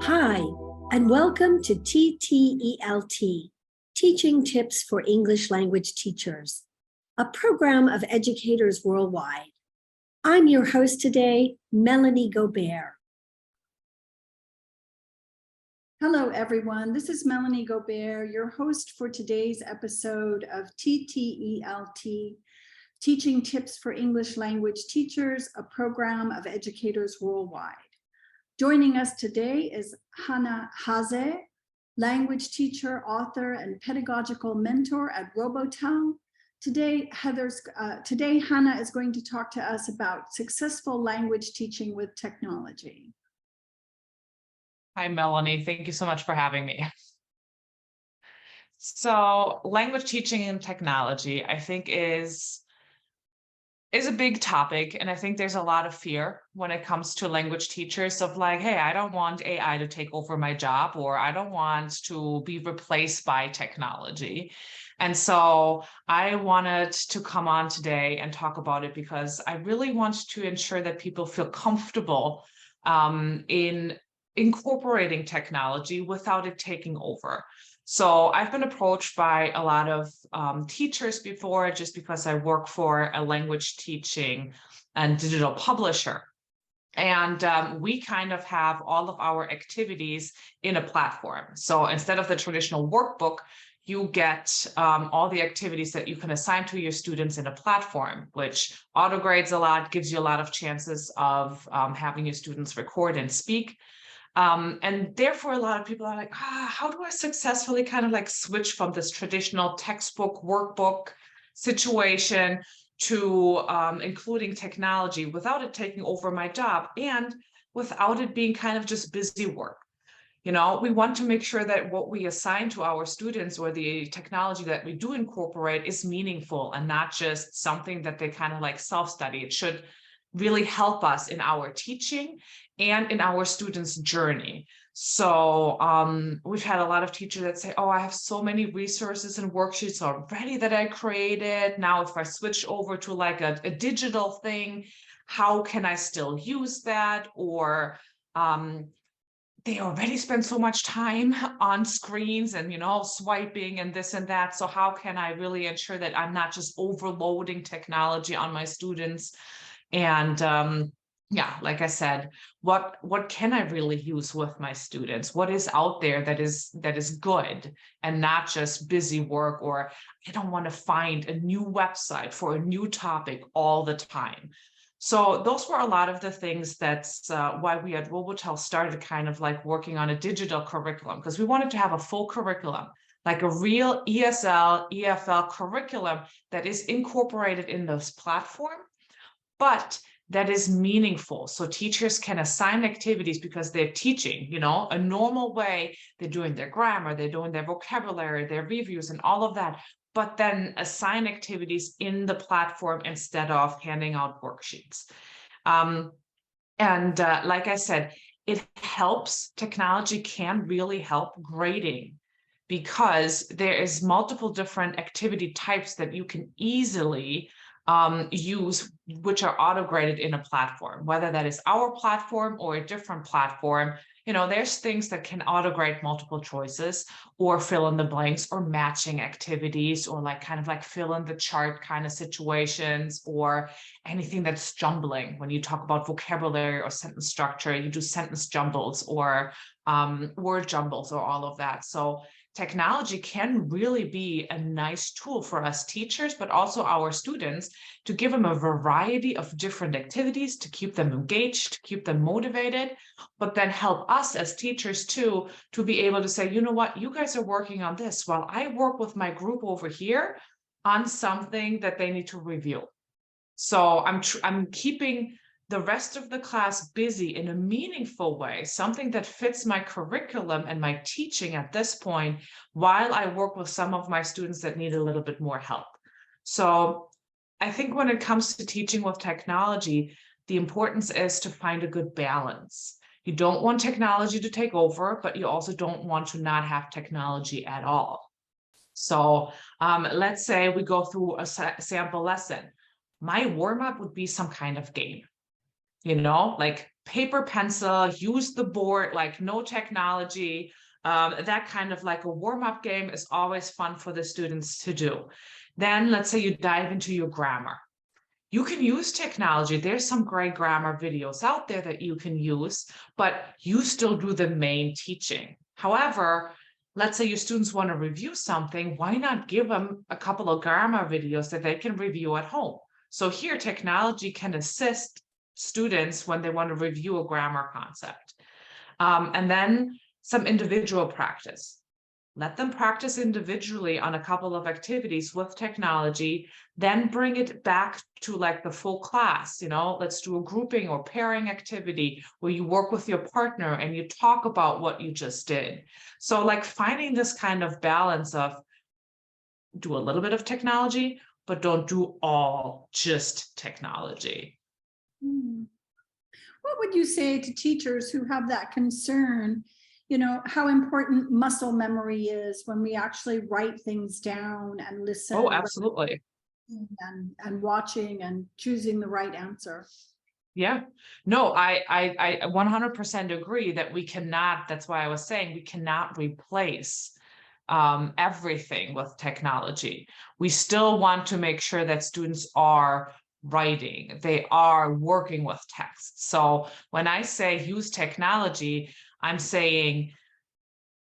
Hi, and welcome to TTELT, Teaching Tips for English Language Teachers, a program of educators worldwide. I'm your host today, Melanie Gobert. Hello, everyone. This is Melanie Gobert, your host for today's episode of TTELT, Teaching Tips for English Language Teachers, a program of educators worldwide. Joining us today is Hannah Haase, language teacher, author, and pedagogical mentor at Robotel. Today, Hannah is going to talk to us about successful language teaching with technology. Hi, Melanie. Thank you so much for having me. So language teaching and technology, I think is a big topic. And I think there's a lot of fear when it comes to language teachers of like, hey, I don't want AI to take over my job, or I don't want to be replaced by technology. And so I wanted to come on today and talk about it because I really want to ensure that people feel comfortable in incorporating technology without it taking over. So I've been approached by a lot of teachers before, just because I work for a language teaching and digital publisher. And we kind of have all of our activities in a platform. So instead of the traditional workbook, you get all the activities that you can assign to your students in a platform, which auto-grades a lot, gives you a lot of chances of having your students record and speak. And therefore, a lot of people are like, how do I successfully kind of like switch from this traditional textbook workbook situation to including technology without it taking over my job and without it being kind of just busy work? You know, we want to make sure that what we assign to our students or the technology that we do incorporate is meaningful and not just something that they kind of like self-study. It should really help us in our teaching and in our students' journey. So we've had a lot of teachers that say, oh, I have so many resources and worksheets already that I created. Now, if I switch over to like a digital thing, how can I still use that? Or they already spend so much time on screens and, you know, swiping and this and that. So how can I really ensure that I'm not just overloading technology on my students? And yeah, like I said, what can I really use with my students? What is out there that is good and not just busy work, or I don't want to find a new website for a new topic all the time. So those were a lot of the things that's why we at Robotel started kind of like working on a digital curriculum, because we wanted to have a full curriculum, like a real ESL, EFL curriculum that is incorporated in this platform, but that is meaningful. So teachers can assign activities because they're teaching, you know, a normal way. They're doing their grammar, they're doing their vocabulary, their reviews and all of that, but then assign activities in the platform instead of handing out worksheets. Like I said, it helps. Technology can really help grading because there is multiple different activity types that you can easily use, which are auto-graded in a platform, whether that is our platform or a different platform. You know, there's things that can auto-grade multiple choices or fill in the blanks or matching activities or like kind of like fill in the chart kind of situations or anything that's jumbling. When you talk about vocabulary or sentence structure, you do sentence jumbles or word jumbles or all of that. So technology can really be a nice tool for us teachers, but also our students, to give them a variety of different activities to keep them engaged, to keep them motivated, but then help us as teachers too, to be able to say, you know what, you guys are working on this while I work with my group over here on something that they need to review. So I'm keeping the rest of the class busy in a meaningful way, something that fits my curriculum and my teaching at this point, while I work with some of my students that need a little bit more help. So I think when it comes to teaching with technology, the importance is to find a good balance. You don't want technology to take over, but you also don't want to not have technology at all. So let's say we go through a sample lesson. My warm-up would be some kind of game. like paper, pencil, use the board, like no technology. That kind of like a warm-up game is always fun for the students to do. Then let's say you dive into your grammar. You can use technology. There's some great grammar videos out there that you can use, but you still do the main teaching. However, let's say your students want to review something, why not give them a couple of grammar videos that they can review at home? So here, technology can assist students when they want to review a grammar concept. And then some individual practice. Let them practice individually on a couple of activities with technology, then bring it back to like the full class. Let's do a grouping or pairing activity where you work with your partner and you talk about what you just did. So like finding this kind of balance of do a little bit of technology, but don't do all just technology. What would you say to teachers who have that concern? How important muscle memory is when we actually write things down and listen. Oh, absolutely. And watching and choosing the right answer. Yeah, no, I 100% agree that we cannot, that's why I was saying we cannot replace everything with technology. We still want to make sure that students are writing, they are working with text. So when I say use technology, I'm saying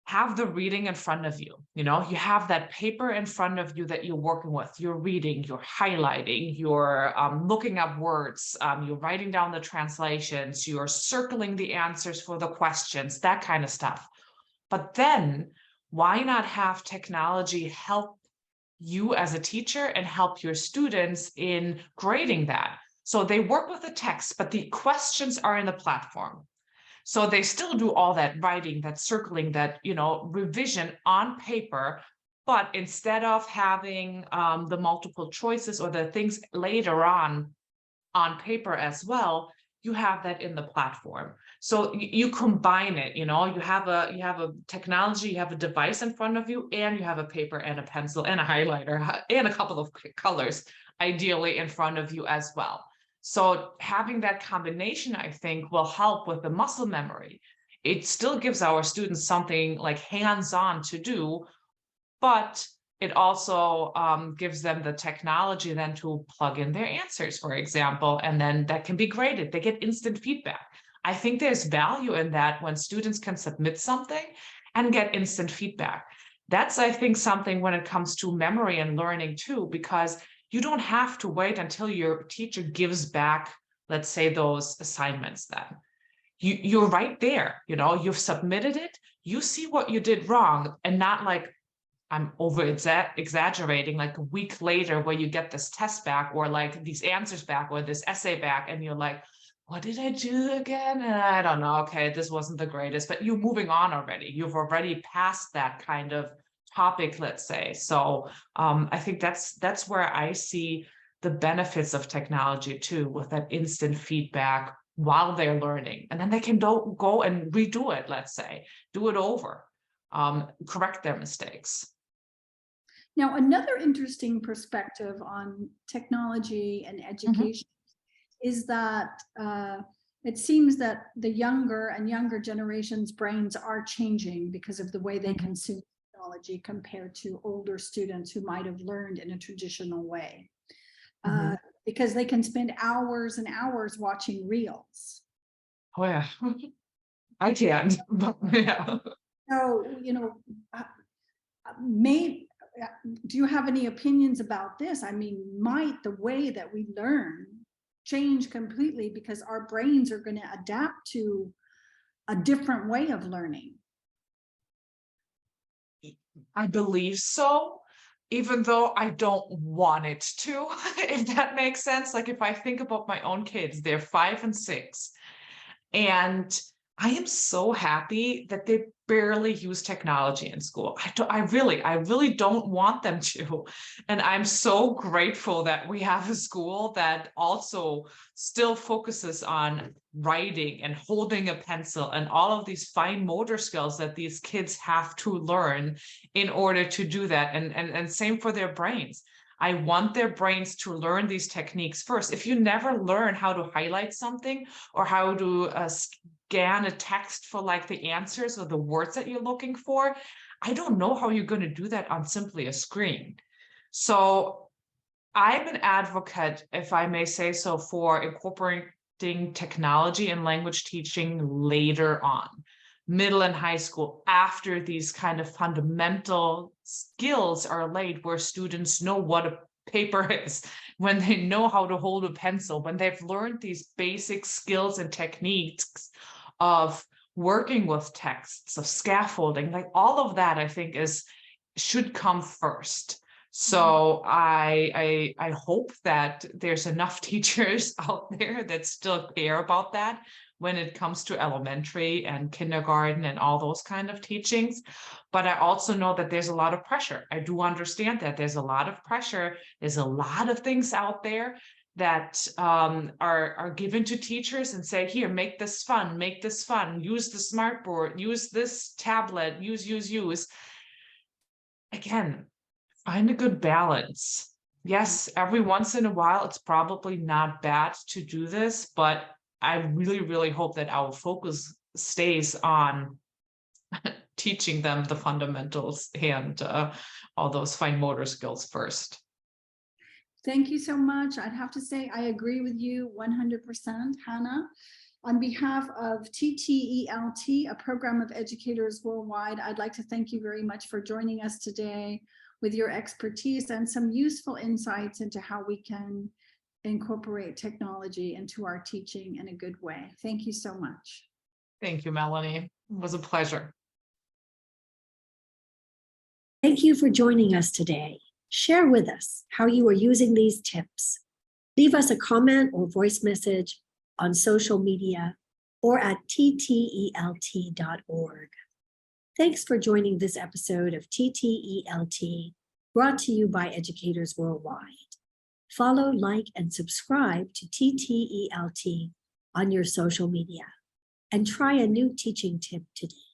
have the reading in front of you. You have that paper in front of you that you're working with. You're reading, you're highlighting, you're looking up words, you're writing down the translations, you're circling the answers for the questions, that kind of stuff. But then why not have technology help you as a teacher and help your students in grading that? So they work with the text, but the questions are in the platform. So they still do all that writing, that circling, that, revision on paper, but instead of having the multiple choices or the things later on paper as well, you have that in the platform. So you combine it, you have a technology, you have a device in front of you, and you have a paper and a pencil and a highlighter and a couple of colors, ideally in front of you as well. So having that combination, I think, will help with the muscle memory. It still gives our students something like hands-on to do, but it also gives them the technology then to plug in their answers, for example, and then that can be graded. They get instant feedback. I think there's value in that when students can submit something and get instant feedback. That's, I think, something when it comes to memory and learning too, because you don't have to wait until your teacher gives back, let's say, those assignments then. You're right there, you've submitted it, you see what you did wrong, and not like, I'm over exaggerating, like a week later where you get this test back or like these answers back or this essay back, and you're like, what did I do again? And I don't know, okay, this wasn't the greatest, but you're moving on already. You've already passed that kind of topic, let's say. So I think that's where I see the benefits of technology too, with that instant feedback while they're learning. And then they can go and redo it, let's say, do it over, correct their mistakes. Now, another interesting perspective on technology and education is that it seems that the younger generations' brains are changing because of the way they consume technology compared to older students who might have learned in a traditional way. Because they can spend hours and hours watching reels. Oh yeah, I can't. Yeah. So, do you have any opinions about this? I mean, might the way that we learn change completely because our brains are going to adapt to a different way of learning? I believe so, even though I don't want it to, if that makes sense. Like if I think about my own kids, they're 5 and 6, and I am so happy that they barely use technology in school. I really don't want them to. And I'm so grateful that we have a school that also still focuses on writing and holding a pencil and all of these fine motor skills that these kids have to learn in order to do that. And same for their brains. I want their brains to learn these techniques first. If you never learn how to highlight something or how to scan a text for like the answers or the words that you're looking for, I don't know how you're going to do that on simply a screen. So I'm an advocate, if I may say so, for incorporating technology and language teaching later on, middle and high school, after these kind of fundamental skills are laid, where students know what a paper is, when they know how to hold a pencil, when they've learned these basic skills and techniques of working with texts, of scaffolding, like all of that, I think should come first. So I hope that there's enough teachers out there that still care about that when it comes to elementary and kindergarten and all those kind of teachings. But I also know that there's a lot of pressure. I do understand that there's a lot of pressure. There's a lot of things out there that are given to teachers and say, here, make this fun, use the smartboard, use this tablet, use. Again, find a good balance. Yes, every once in a while, it's probably not bad to do this, but I really, really hope that our focus stays on teaching them the fundamentals and all those fine motor skills first. Thank you so much. I'd have to say I agree with you 100%, Hannah. On behalf of TTELT, a program of educators worldwide, I'd like to thank you very much for joining us today with your expertise and some useful insights into how we can incorporate technology into our teaching in a good way. Thank you so much. Thank you, Melanie. It was a pleasure. Thank you for joining us today. Share with us how you are using these tips. Leave us a comment or voice message on social media or at ttelt.org. Thanks for joining this episode of TTELT, brought to you by Educators Worldwide. Follow, like, and subscribe to TTELT on your social media, and try a new teaching tip today.